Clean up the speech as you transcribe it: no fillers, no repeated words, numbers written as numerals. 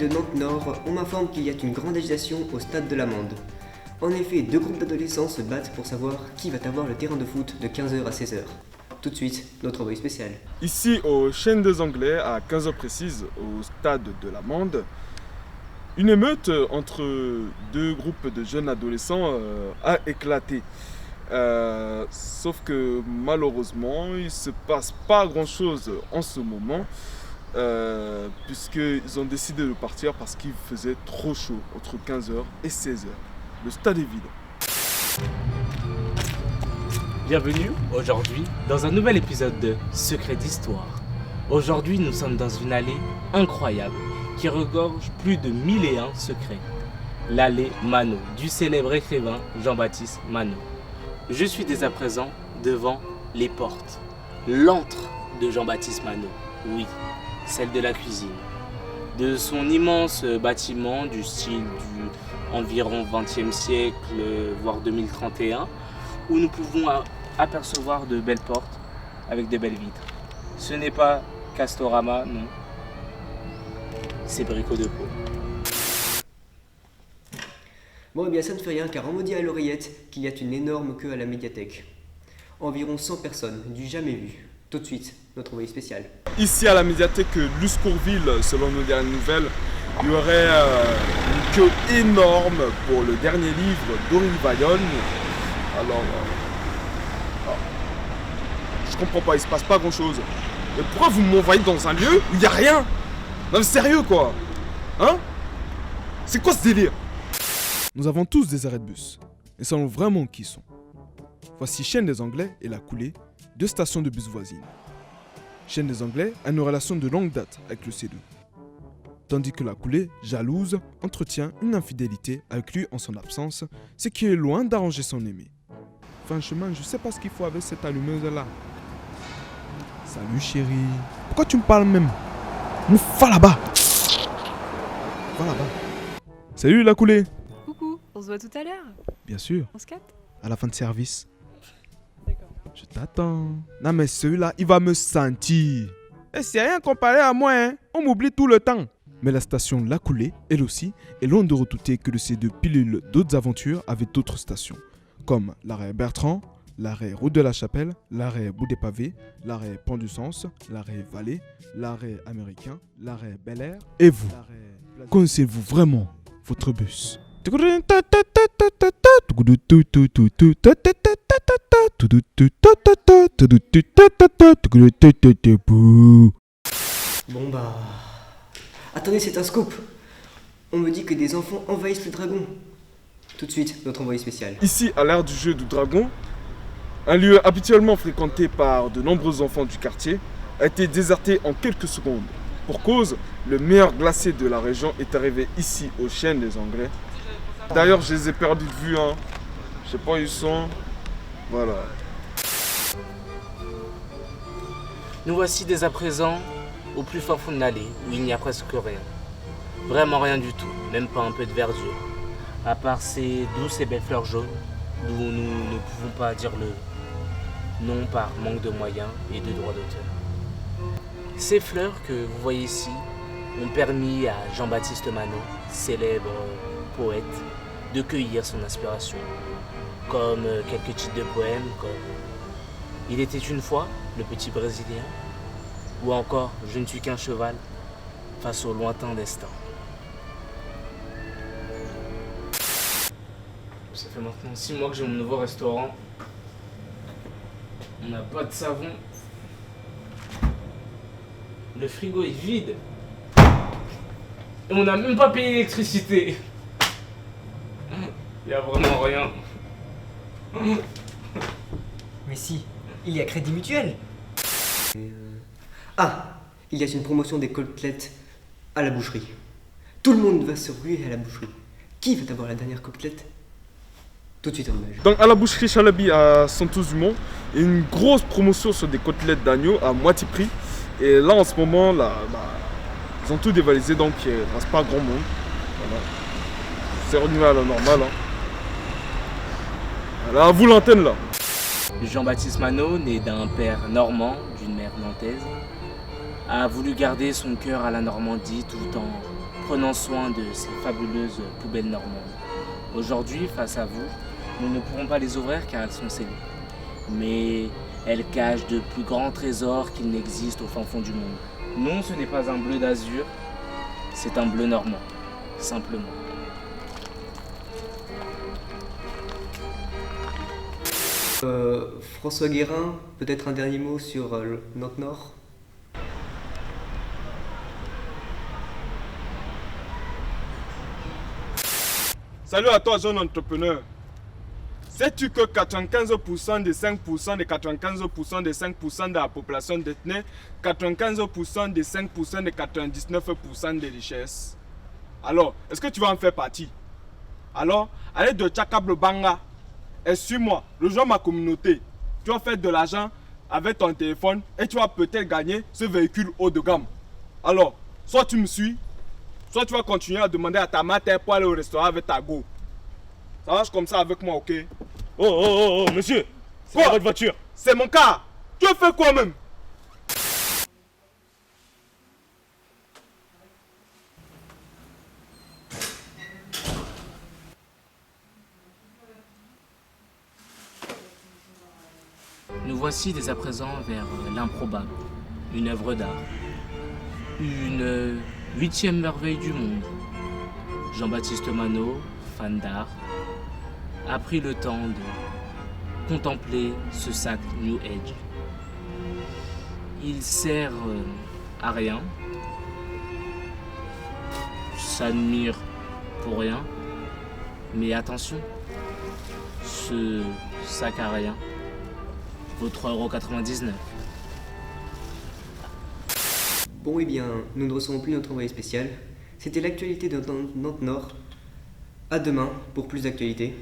de Nantes Nord, on m'informe qu'il y a une grande agitation au stade de l'Amande. En effet, deux groupes d'adolescents se battent pour savoir qui va avoir le terrain de foot de 15h à 16h. Tout de suite, notre envoyé spécial. Ici, au Chêne des Anglais, à 15h précise, au stade de l'Amande, une émeute entre deux groupes de jeunes adolescents a éclaté. Sauf que malheureusement, il ne se passe pas grand-chose en ce moment, puisqu'ils ont décidé de partir parce qu'il faisait trop chaud entre 15h et 16h. Le stade est vide. Bienvenue aujourd'hui dans un nouvel épisode de Secrets d'Histoire. Aujourd'hui, nous sommes dans une allée incroyable qui regorge plus de 1001 secrets. L'allée Manot du célèbre écrivain Jean-Baptiste Manot. Je suis dès à présent devant les portes. L'antre de Jean-Baptiste Manot, oui, celle de la cuisine. De son immense bâtiment du style du environ 20e siècle, voire 2031, où nous pouvons apercevoir de belles portes avec de belles vitres. Ce n'est pas Castorama, non. C'est Brico de Pau. Bon, eh bien ça ne fait rien car on me dit à l'oreillette qu'il y a une énorme queue à la médiathèque. Environ 100 personnes, du jamais vu. Tout de suite, notre envoyé spécial. Ici à la médiathèque Luscourville, selon nos dernières nouvelles, il y aurait une queue énorme pour le dernier livre d'Aurélie Bayonne. Alors, je comprends pas, il se passe pas grand chose. Mais pourquoi vous m'envoyez dans un lieu où il n'y a rien? Non mais sérieux quoi? Hein? C'est quoi ce délire? Nous avons tous des arrêts de bus, et savons vraiment qui ils sont. Voici Chêne des Anglais et La Coulée, deux stations de bus voisines. Chêne des Anglais a une relation de longue date avec le C2, tandis que La Coulée, jalouse, entretient une infidélité avec lui en son absence, ce qui est loin d'arranger son aimé. Franchement, je sais pas ce qu'il faut avec cette allumeuse-là. Salut chérie. Pourquoi tu me parles même? Va là-bas. Va là-bas. Salut La Coulée. Coucou, on se voit tout à l'heure. Bien sûr, On se capte? à la fin de service. D'accord. Je t'attends. Non mais celui-là, il va me sentir. Et c'est rien comparé à moi, hein. On m'oublie tout le temps. Mais la station La Coulée, elle aussi, est loin de redouter que le C2 pilule d'autres aventures avec d'autres stations, comme l'arrêt Bertrand, l'arrêt Route de la Chapelle, l'arrêt Bout des Pavés, l'arrêt Pont du Sens, l'arrêt Vallée, l'arrêt Américain, l'arrêt Bel Air. Et vous, connaissez-vous vraiment votre bus? Bon bah... Attendez, c'est un scoop. On me dit que des enfants envahissent le dragon. Tout de suite, notre envoyé spécial. Ici, à l'ère du jeu du dragon, un lieu habituellement fréquenté par de nombreux enfants du quartier a été déserté en quelques secondes. Pour cause, le meilleur glacier de la région est arrivé ici au Chêne des Anglais. D'ailleurs, je les ai perdus de vue, hein. Je sais pas où ils sont. Voilà. Nous voici dès à présent au plus fin fond de l'allée, où il n'y a presque rien. Vraiment rien du tout, même pas un peu de verdure. À part ces douces et belles fleurs jaunes, d'où nous ne pouvons pas dire le nom par manque de moyens et de droits d'auteur. Ces fleurs que vous voyez ici ont permis à Jean-Baptiste Manot, célèbre poète, de cueillir son inspiration. Comme quelques titres de poèmes comme « Il était une fois, le petit Brésilien » ou encore « Je ne suis qu'un cheval face au lointain destin ». Ça fait maintenant 6 mois que j'ai mon nouveau restaurant. On n'a pas de savon. Le frigo est vide. Et on n'a même pas payé l'électricité. Il n'y a vraiment rien. Mais si, il y a Crédit Mutuel. Ah, il y a une promotion des côtelettes à la boucherie. Tout le monde va se ruer à la boucherie. Qui va avoir la dernière côtelette? Tout de suite en image. Donc à la boucherie Chalabi à Santos-Dumont, il y a une grosse promotion sur des côtelettes d'agneau à moitié prix. Et là en ce moment, là, ils ont tout dévalisé, donc il ne reste pas grand monde. Voilà. C'est revenu à la normale. Hein. Voilà, à vous l'antenne là. Jean-Baptiste Manot, né d'un père normand, d'une mère nantaise, a voulu garder son cœur à la Normandie tout en prenant soin de ces fabuleuses poubelles normandes. Aujourd'hui, face à vous, nous ne pourrons pas les ouvrir car elles sont scellées. Mais elles cachent de plus grands trésors qu'il n'existe au fin fond du monde. Non, ce n'est pas un bleu d'azur, c'est un bleu normand, simplement. François Guérin, peut-être un dernier mot sur le Nantes-Nord? Salut à toi, jeune entrepreneur. Sais-tu que 95% des 5% des 95% des 5% de la population détenait 95% des 5% des 99% des richesses? Alors, est-ce que tu vas en faire partie? Alors, allez de Tchakable Banga et suis-moi, rejoins ma communauté. Tu vas faire de l'argent avec ton téléphone et tu vas peut-être gagner ce véhicule haut de gamme. Alors, soit tu me suis, soit tu vas continuer à demander à ta mère pour aller au restaurant avec ta go. Ça marche comme ça avec moi, ok? Oh, monsieur, c'est pas votre voiture. C'est mon cas. Tu fais quoi même? Nous voici dès à présent vers l'improbable, une œuvre d'art, une 8e merveille du monde. Jean-Baptiste Manot, fan d'art, a pris le temps de contempler ce sac New Age. Il sert à rien, s'admire pour rien, mais attention, ce sac à rien vaut 3,99 €. Bon, eh bien, nous ne recevons plus notre envoyé spécial. C'était l'actualité de Nantes-Nord. À demain pour plus d'actualités.